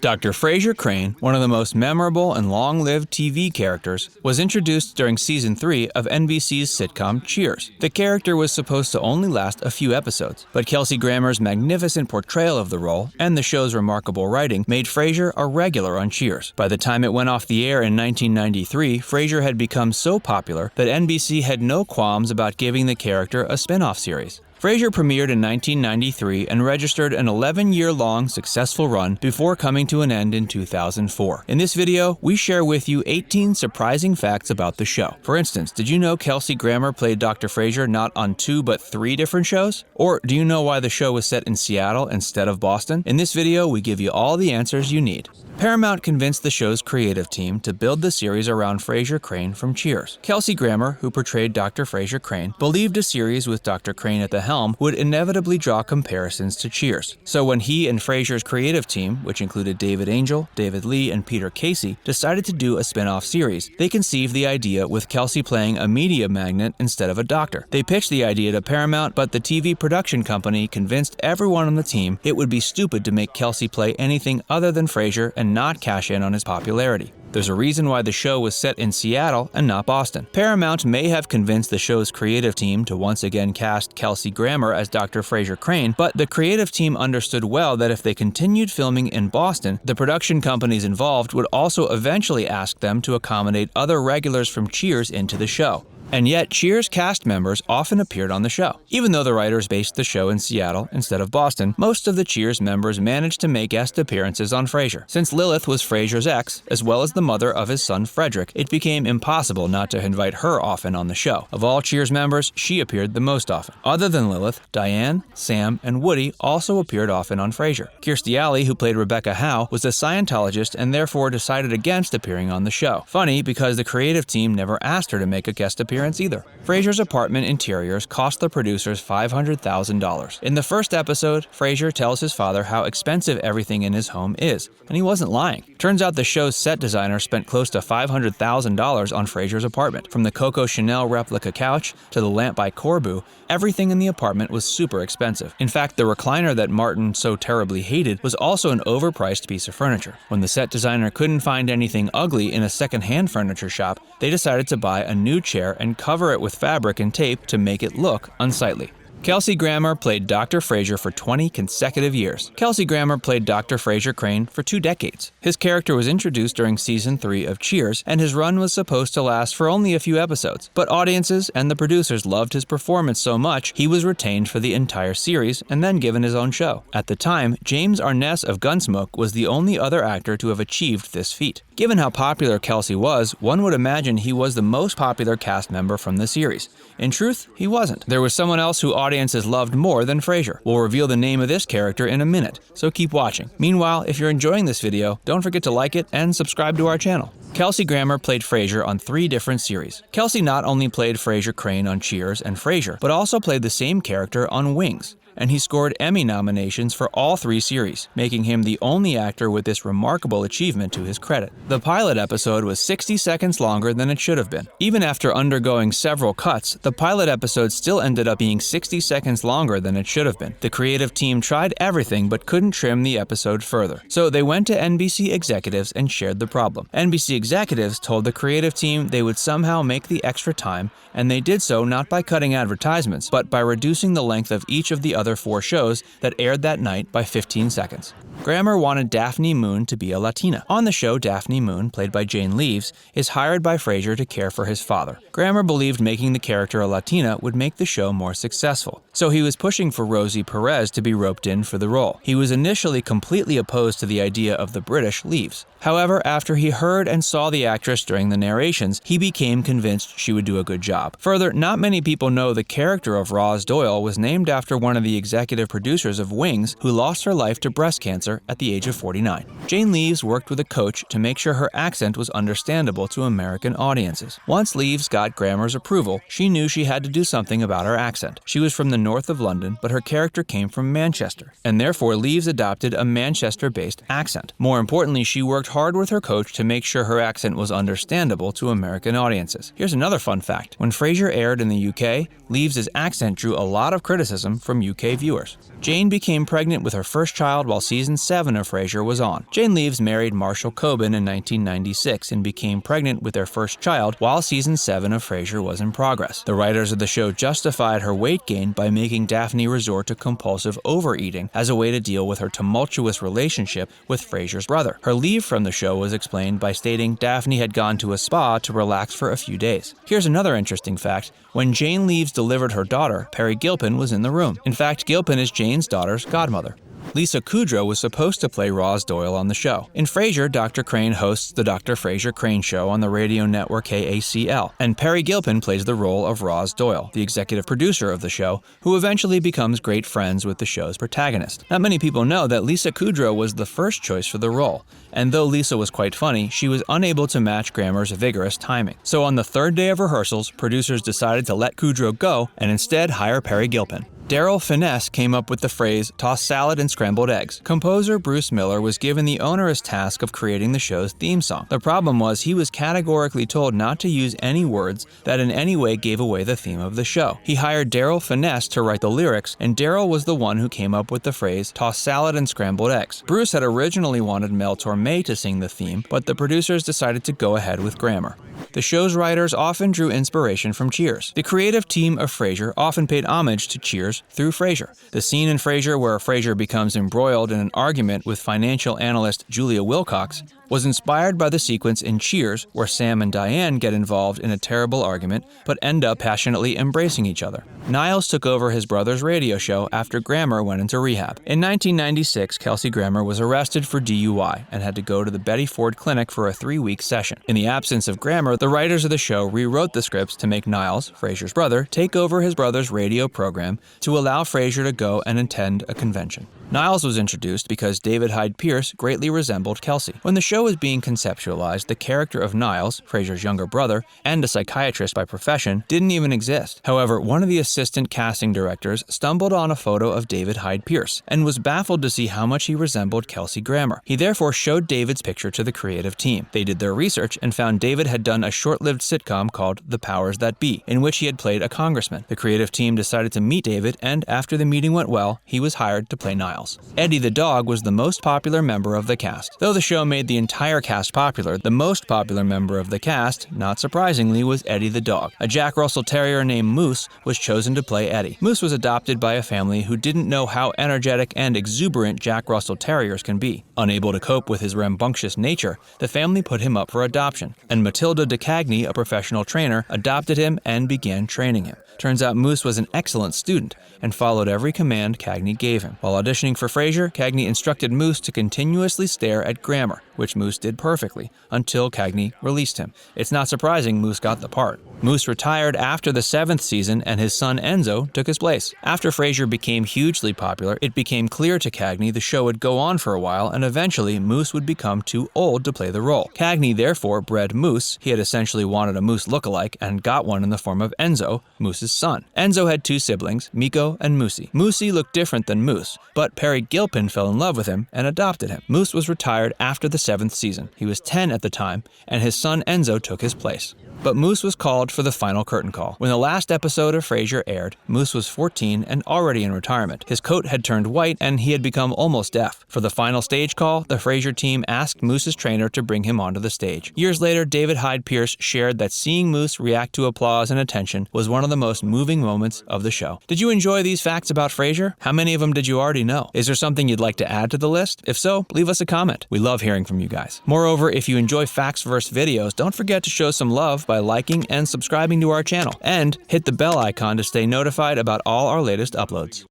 Dr. Frasier Crane, one of the most memorable and long-lived TV characters, was introduced during Season 3 of NBC's sitcom Cheers. The character was supposed to only last a few episodes, but Kelsey Grammer's magnificent portrayal of the role and the show's remarkable writing made Frazier a regular on Cheers. By the time it went off the air in 1993, Frazier had become so popular that NBC had no qualms about giving the character a spin-off series. Frazier premiered in 1993 and registered an 11-year-long successful run before coming to an end in 2004. In this video, we share with you 18 surprising facts about the show. For instance, did you know Kelsey Grammer played Dr. Frasier not on 2 but 3 different shows? Or do you know why the show was set in Seattle instead of Boston? In this video, we give you all the answers you need. Paramount convinced the show's creative team to build the series around Frasier Crane from Cheers. Kelsey Grammer, who portrayed Dr. Frasier Crane, believed a series with Dr. Crane at the helm would inevitably draw comparisons to Cheers. So when he and Frasier's creative team, which included David Angel, David Lee, and Peter Casey, decided to do a spin-off series, they conceived the idea with Kelsey playing a media magnate instead of a doctor. They pitched the idea to Paramount, but the TV production company convinced everyone on the team it would be stupid to make Kelsey play anything other than Frasier and not cash in on his popularity. There's a reason why the show was set in Seattle and not Boston. Paramount may have convinced the show's creative team to once again cast Kelsey Grammer as Dr. Frasier Crane, but the creative team understood well that if they continued filming in Boston, the production companies involved would also eventually ask them to accommodate other regulars from Cheers into the show. And yet, Cheers cast members often appeared on the show. Even though the writers based the show in Seattle instead of Boston, most of the Cheers members managed to make guest appearances on Frasier. Since Lilith was Frasier's ex, as well as the mother of his son Frederick, it became impossible not to invite her often on the show. Of all Cheers members, she appeared the most often. Other than Lilith, Diane, Sam, and Woody also appeared often on Frasier. Kirstie Alley, who played Rebecca Howe, was a Scientologist and therefore decided against appearing on the show. Funny, because the creative team never asked her to make a guest appearance either. Frasier's apartment interiors cost the producers $500,000. In the first episode, Frasier tells his father how expensive everything in his home is, and he wasn't lying. Turns out the show's set designer spent close to $500,000 on Frasier's apartment. From the Coco Chanel replica couch to the lamp by Corbu, everything in the apartment was super expensive. In fact, the recliner that Martin so terribly hated was also an overpriced piece of furniture. When the set designer couldn't find anything ugly in a second-hand furniture shop, they decided to buy a new chair and cover it with fabric and tape to make it look unsightly. Kelsey Grammer played Dr. Frasier for 20 consecutive years. Kelsey Grammer played Dr. Frasier Crane for 2 decades. His character was introduced during Season 3 of Cheers, and his run was supposed to last for only a few episodes. But audiences and the producers loved his performance so much, he was retained for the entire series and then given his own show. At the time, James Arness of Gunsmoke was the only other actor to have achieved this feat. Given how popular Kelsey was, one would imagine he was the most popular cast member from the series. In truth, he wasn't. There was someone else who audiences loved more than Frasier. We'll reveal the name of this character in a minute, so keep watching. Meanwhile, if you're enjoying this video, don't forget to like it and subscribe to our channel. Kelsey Grammer played Frasier on 3 different series. Kelsey not only played Frasier Crane on Cheers and Frasier, but also played the same character on Wings. And he scored Emmy nominations for all 3 series, making him the only actor with this remarkable achievement to his credit. The pilot episode was 60 seconds longer than it should have been. Even after undergoing several cuts, the pilot episode still ended up being 60 seconds longer than it should have been. The creative team tried everything but couldn't trim the episode further. So they went to NBC executives and shared the problem. NBC executives told the creative team they would somehow make the extra time, and they did so not by cutting advertisements, but by reducing the length of each of the other 4 shows that aired that night by 15 seconds. Grammer wanted Daphne Moon to be a Latina. On the show, Daphne Moon, played by Jane Leeves, is hired by Frasier to care for his father. Grammer believed making the character a Latina would make the show more successful, so he was pushing for Rosie Perez to be roped in for the role. He was initially completely opposed to the idea of the British Leeves. However, after he heard and saw the actress during the narrations, he became convinced she would do a good job. Further, not many people know the character of Roz Doyle was named after one of the executive producers of Wings who lost her life to breast cancer at the age of 49. Jane Leeves worked with a coach to make sure her accent was understandable to American audiences. Once Leeves got Grammer's approval, she knew she had to do something about her accent. She was from the north of London, but her character came from Manchester, and therefore Leeves adopted a Manchester-based accent. More importantly, she worked hard with her coach to make sure her accent was understandable to American audiences. Here's another fun fact. When Frasier aired in the UK, Leeves' accent drew a lot of criticism from UK UK viewers. Jane became pregnant with her first child while season 7 of Frasier was on. Jane Leaves married Marshall Coben in 1996 and became pregnant with their first child while season 7 of Frasier was in progress. The writers of the show justified her weight gain by making Daphne resort to compulsive overeating as a way to deal with her tumultuous relationship with Frasier's brother. Her leave from the show was explained by stating Daphne had gone to a spa to relax for a few days. Here's another interesting fact. When Jane Leaves delivered her daughter, Perry Gilpin was in the room. In fact, Gilpin is Jane's daughter's godmother. Lisa Kudrow was supposed to play Roz Doyle on the show. In Frasier, Dr. Crane hosts the Dr. Frasier Crane Show on the radio network KACL, and Perry Gilpin plays the role of Roz Doyle, the executive producer of the show, who eventually becomes great friends with the show's protagonist. Not many people know that Lisa Kudrow was the first choice for the role, and though Lisa was quite funny, she was unable to match Grammer's vigorous timing. So on the third day of rehearsals, producers decided to let Kudrow go and instead hire Perry Gilpin. Daryl Finesse came up with the phrase, "toss salad and scrambled eggs." Composer Bruce Miller was given the onerous task of creating the show's theme song. The problem was he was categorically told not to use any words that in any way gave away the theme of the show. He hired Daryl Finesse to write the lyrics, and Daryl was the one who came up with the phrase, "toss salad and scrambled eggs." Bruce had originally wanted Mel Torme to sing the theme, but the producers decided to go ahead with Grammer. The show's writers often drew inspiration from Cheers. The creative team of Frasier often paid homage to Cheers through Frasier. The scene in Frasier where Frasier becomes embroiled in an argument with financial analyst Julia Wilcox was inspired by the sequence in Cheers where Sam and Diane get involved in a terrible argument but end up passionately embracing each other. Niles took over his brother's radio show after Grammer went into rehab. In 1996, Kelsey Grammer was arrested for DUI and had to go to the Betty Ford Clinic for a 3-week session. In the absence of Grammer, the writers of the show rewrote the scripts to make Niles, Frasier's brother, take over his brother's radio program to allow Frasier to go and attend a convention. Niles was introduced because David Hyde Pierce greatly resembled Kelsey. When the show was being conceptualized, the character of Niles, Frasier's younger brother, and a psychiatrist by profession, didn't even exist. However, one of the assistant casting directors stumbled on a photo of David Hyde Pierce and was baffled to see how much he resembled Kelsey Grammer. He therefore showed David's picture to the creative team. They did their research and found David had done a short-lived sitcom called The Powers That Be, in which he had played a congressman. The creative team decided to meet David, and after the meeting went well, he was hired to play Niles. Eddie the dog was the most popular member of the cast. Though the show made the entire cast popular, the most popular member of the cast, not surprisingly, was Eddie the dog. A Jack Russell Terrier named Moose was chosen to play Eddie. Moose was adopted by a family who didn't know how energetic and exuberant Jack Russell Terriers can be. Unable to cope with his rambunctious nature, the family put him up for adoption, and Matilda DeCagny, a professional trainer, adopted him and began training him. Turns out Moose was an excellent student and followed every command Cagney gave him. While auditioning for Frasier, Cagney instructed Moose to continuously stare at Grammer, which Moose did perfectly, until Cagney released him. It's not surprising Moose got the part. Moose retired after the 7th season, and his son Enzo took his place. After Frasier became hugely popular, it became clear to Cagney the show would go on for a while, and eventually Moose would become too old to play the role. Cagney therefore bred Moose. He had essentially wanted a Moose lookalike and got one in the form of Enzo, Moose's son. Enzo had 2 siblings, Miko and Moosey. Moosey looked different than Moose, but Perry Gilpin fell in love with him and adopted him. Moose was retired after the 7th season. He was 10 at the time, and his son Enzo took his place. But Moose was called for the final curtain call. When the last episode of Frasier aired, Moose was 14 and already in retirement. His coat had turned white and he had become almost deaf. For the final stage call, the Frasier team asked Moose's trainer to bring him onto the stage. Years later, David Hyde Pierce shared that seeing Moose react to applause and attention was one of the most moving moments of the show. Did you enjoy these facts about Frasier? How many of them did you already know? Is there something you'd like to add to the list? If so, leave us a comment. We love hearing from you guys. Moreover, if you enjoy Facts-verse videos, don't forget to show some love by liking and subscribing to our channel, and hit the bell icon to stay notified about all our latest uploads.